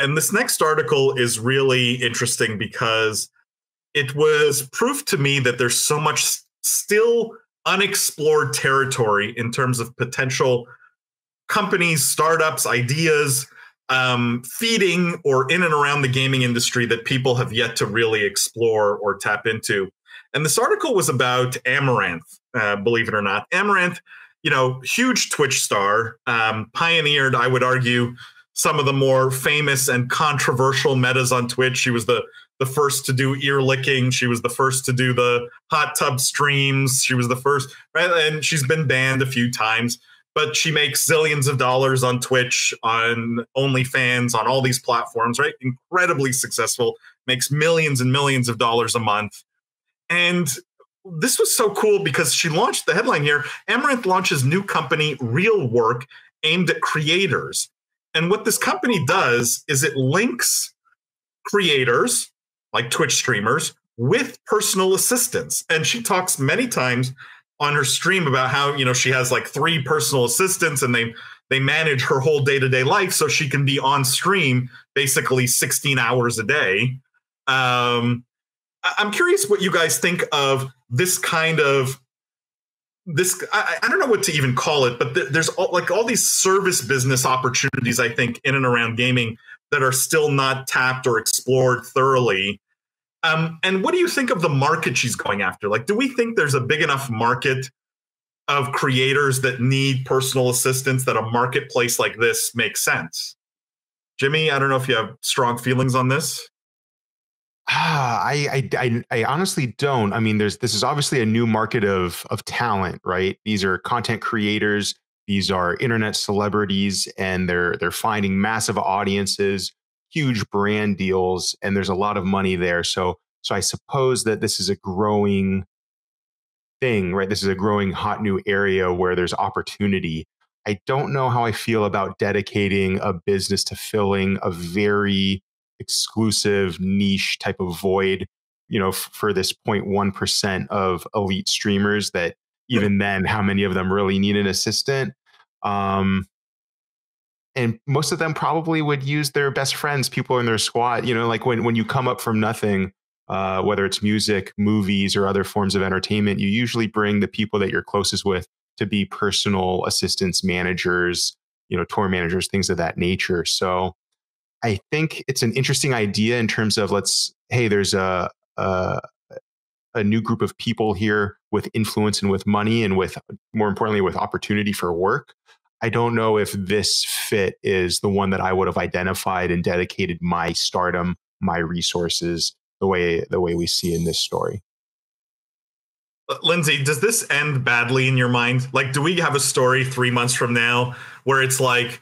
And this next article is really interesting because it was proof to me that there's so much still unexplored territory in terms of potential companies, startups, ideas, feeding or in and around the gaming industry that people have yet to really explore or tap into. And this article was about Amouranth, believe it or not. Amouranth, huge Twitch star, pioneered, I would argue, some of the more famous and controversial metas on Twitch. She was the first to do ear licking. She was the first to do the hot tub streams. She was the first, right? And she's been banned a few times, but she makes zillions of dollars on Twitch, on OnlyFans, on all these platforms, right? Incredibly successful, makes millions and millions of dollars a month. And this was so cool because she launched, the headline here, Amouranth launches new company, Real Work, aimed at creators. And what this company does is it links creators, like Twitch streamers, with personal assistants. And she talks many times on her stream about how, she has like 3 personal assistants and they manage her whole day-to-day life so she can be on stream basically 16 hours a day. I'm curious what you guys think of this kind of I don't know what to even call it, but there's all these service business opportunities, I think, in and around gaming that are still not tapped or explored thoroughly. And what do you think of the market she's going after? Like, do we think there's a big enough market of creators that need personal assistance that a marketplace like this makes sense? Jimmy, I don't know if you have strong feelings on this. I honestly don't. I mean, this is obviously a new market of talent, right? These are content creators. These are internet celebrities, and they're finding massive audiences, huge brand deals, and there's a lot of money there. So I suppose that this is a growing thing, right? This is a growing hot new area where there's opportunity. I don't know how I feel about dedicating a business to filling a very exclusive niche type of void, for this 0.1% of elite streamers that even then, how many of them really need an assistant? And most of them probably would use their best friends, people in their squad, like when you come up from nothing, whether it's music, movies, or other forms of entertainment, you usually bring the people that you're closest with to be personal assistants, managers, tour managers, things of that nature. So I think it's an interesting idea in terms of there's a new group of people here with influence and with money and with, more importantly, with opportunity for work. I don't know if this fit is the one that I would have identified and dedicated my stardom, my resources, the way we see in this story. Lindsay, does this end badly in your mind? Like, do we have a story 3 months from now where it's like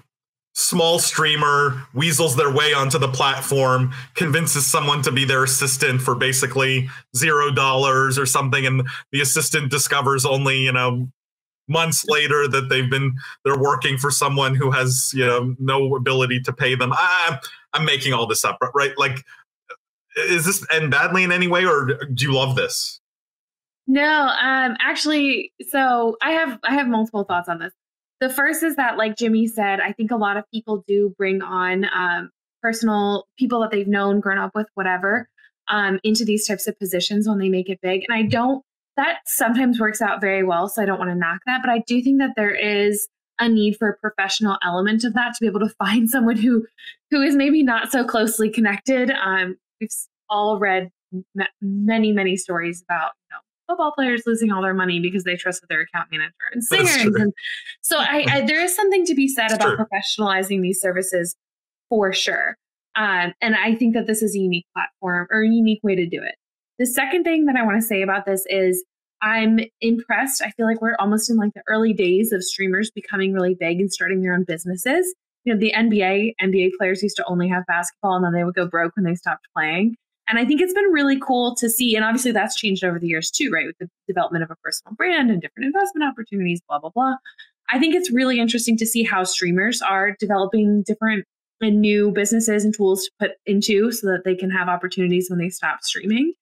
small streamer weasels their way onto the platform, convinces someone to be their assistant for basically $0 or something, and the assistant discovers only, months later that they're working for someone who has, no ability to pay them? I'm making all this up, right? Like, is this end badly in any way, or do you love this? No, actually, so I have multiple thoughts on this. The first is that, like Jimmy said, I think a lot of people do bring on personal people that they've known, grown up with, whatever, into these types of positions when they make it big. And that sometimes works out very well, so I don't want to knock that. But I do think that there is a need for a professional element of that to be able to find someone who is maybe not so closely connected. We've all read many, many stories about, football players losing all their money because they trusted their account manager, and singers. And so there is something to be said about professionalizing these services for sure. And I think that this is a unique platform or a unique way to do it. The second thing that I want to say about this is I'm impressed. I feel like we're almost in like the early days of streamers becoming really big and starting their own businesses. The NBA players used to only have basketball, and then they would go broke when they stopped playing. And I think it's been really cool to see. And obviously that's changed over the years too, right? With the development of a personal brand and different investment opportunities, blah, blah, blah. I think it's really interesting to see how streamers are developing different and new businesses and tools to put into so that they can have opportunities when they stop streaming.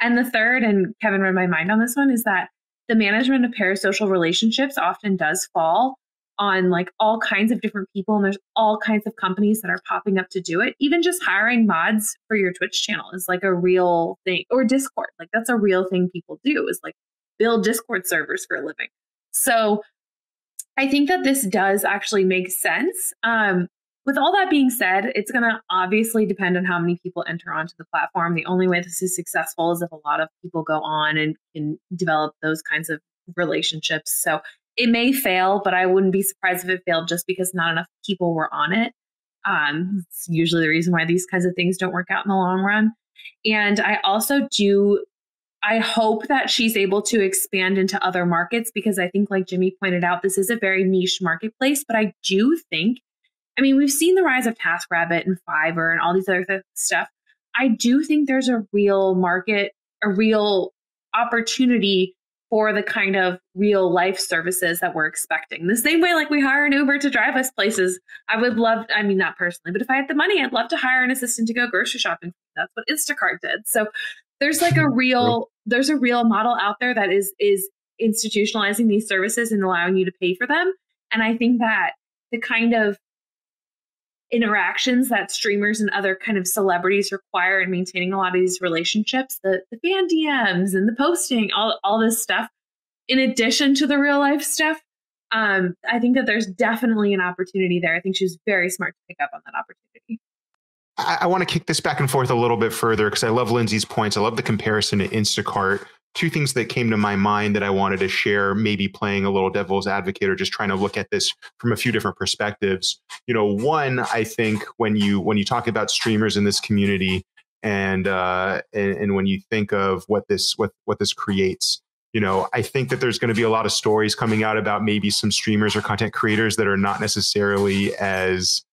And the third, and Kevin read my mind on this one, is that the management of parasocial relationships often does fall on like all kinds of different people, and there's all kinds of companies that are popping up to do it. Even just hiring mods for your Twitch channel is like a real thing, or Discord. Like that's a real thing people do, is like build Discord servers for a living. So I think that this does actually make sense. With all that being said, it's going to obviously depend on how many people enter onto the platform. The only way this is successful is if a lot of people go on and can develop those kinds of relationships. So it may fail, but I wouldn't be surprised if it failed just because not enough people were on it. It's usually the reason why these kinds of things don't work out in the long run. And I also I hope that she's able to expand into other markets, because I think, like Jimmy pointed out, this is a very niche marketplace. But I do think, I mean, we've seen the rise of TaskRabbit and Fiverr and all these other stuff. I do think there's a real market, a real opportunity for the kind of real life services that we're expecting. The same way, like we hire an Uber to drive us places. I would love, I mean, not personally, but if I had the money, I'd love to hire an assistant to go grocery shopping. That's what Instacart did. So there's like there's a real model out there that is institutionalizing these services and allowing you to pay for them. And I think that the kind of interactions that streamers and other kind of celebrities require in maintaining a lot of these relationships, the fan DMs and the posting, all this stuff, in addition to the real life stuff, I think that there's definitely an opportunity there. I think she was very smart to pick up on that opportunity. I want to kick this back and forth a little bit further because I love Lindsay's points. I love the comparison to Instacart. Two things that came to my mind that I wanted to share, maybe playing a little devil's advocate or just trying to look at this from a few different perspectives. You know, one, I think when you talk about streamers in this community and when you think of what this creates, you know, I think that there's going to be a lot of stories coming out about maybe some streamers or content creators that are not necessarily as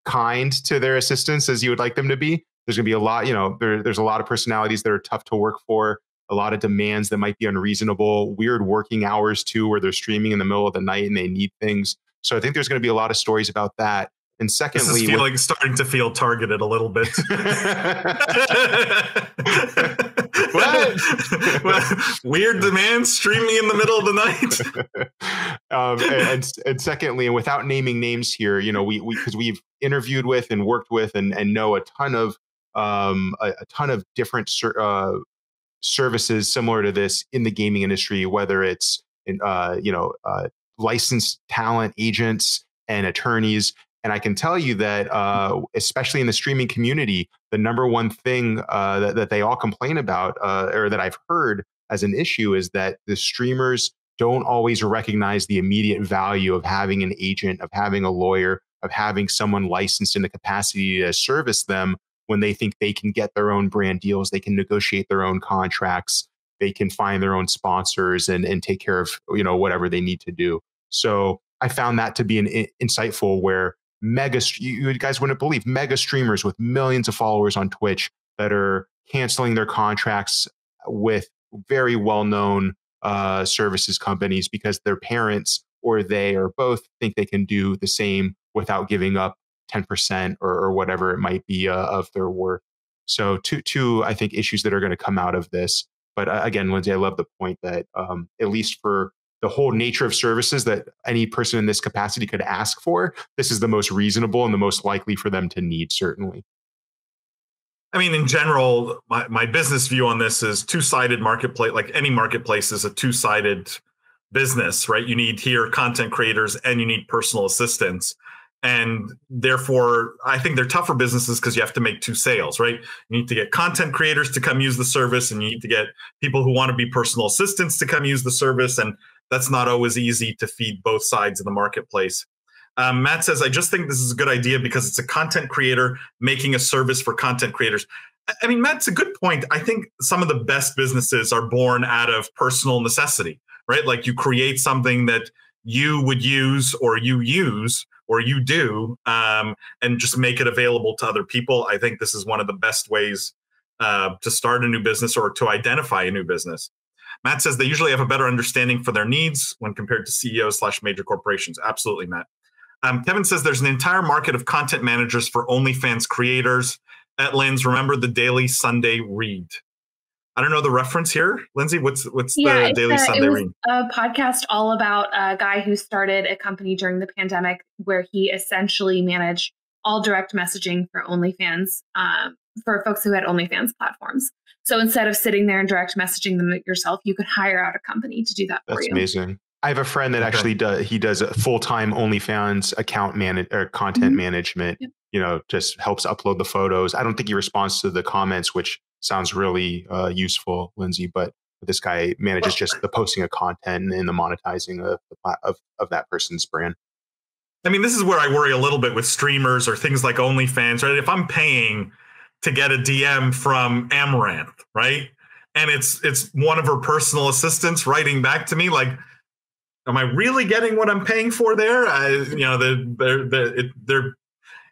kind to their assistants as you would like them to be. There's going to be a lot, you know, there's a lot of personalities that are tough to work for, a lot of demands that might be unreasonable, weird working hours too, where they're streaming in the middle of the night and they need things. So I think there's going to be a lot of stories about that. And secondly, this is starting to feel targeted a little bit. What? Weird demands streaming in the middle of the night. And secondly, and without naming names here, you know, because we've interviewed with and worked with and know a ton of different services similar to this in the gaming industry, whether it's licensed talent agents and attorneys. And I can tell you that, especially in the streaming community, the number one thing that they all complain about, or that I've heard as an issue, is that the streamers don't always recognize the immediate value of having an agent, of having a lawyer, of having someone licensed in the capacity to service them when they think they can get their own brand deals, they can negotiate their own contracts, they can find their own sponsors and take care of, you know, whatever they need to do. So I found that to be an insightful where you guys wouldn't believe mega streamers with millions of followers on Twitch that are canceling their contracts with very well-known services companies because their parents or they or both think they can do the same without giving up 10% or whatever it might be of their worth. So two, I think, issues that are going to come out of this. But again, Lindsay, I love the point that at least for the whole nature of services that any person in this capacity could ask for, this is the most reasonable and the most likely for them to need, certainly. I mean, in general, my business view on this is two-sided marketplace. Like any marketplace is a two-sided business, right? You need here content creators and you need personal assistants. And therefore, I think they're tougher businesses because you have to make two sales, right? You need to get content creators to come use the service, and you need to get people who want to be personal assistants to come use the service. And that's not always easy to feed both sides of the marketplace. Matt says, I just think this is a good idea because it's a content creator making a service for content creators. I mean, Matt's a good point. I think some of the best businesses are born out of personal necessity, right? Like you create something that you would use or you do, and just make it available to other people. I think this is one of the best ways to start a new business or to identify a new business. Matt says they usually have a better understanding for their needs when compared to CEOs/major corporations. Absolutely, Matt. Kevin says there's an entire market of content managers for OnlyFans creators. At Lynn's, remember the daily Sunday read. I don't know the reference here, Lindsay. What's Yeah, the Daily Sunday it was Read? a podcast all about a guy who started a company during the pandemic where he essentially managed all direct messaging for OnlyFans, for folks who had OnlyFans platforms. So instead of sitting there and direct messaging them yourself, you could hire out a company to do that for you. That's amazing. I have a friend that actually does a full-time OnlyFans account content management. Yep. You know, just helps upload the photos. I don't think he responds to the comments, which sounds really useful, Lindsay. But this guy manages just the posting of content and the monetizing of that person's brand. I mean, this is where I worry a little bit with streamers or things like OnlyFans, right? If I'm paying to get a DM from Amouranth, right, and it's one of her personal assistants writing back to me, like, am I really getting what I'm paying for there?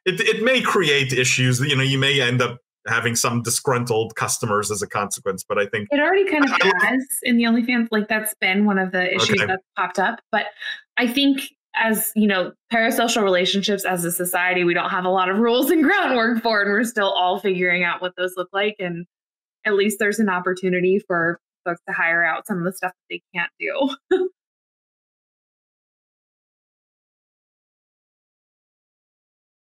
It may create issues. You know, you may end up having some disgruntled customers as a consequence. But I think it already kind of has in the OnlyFans. Like, that's been one of the issues that's popped up. But I think, as you know, parasocial relationships as a society, we don't have a lot of rules and groundwork for it, and we're still all figuring out what those look like. And at least there's an opportunity for folks to hire out some of the stuff that they can't do.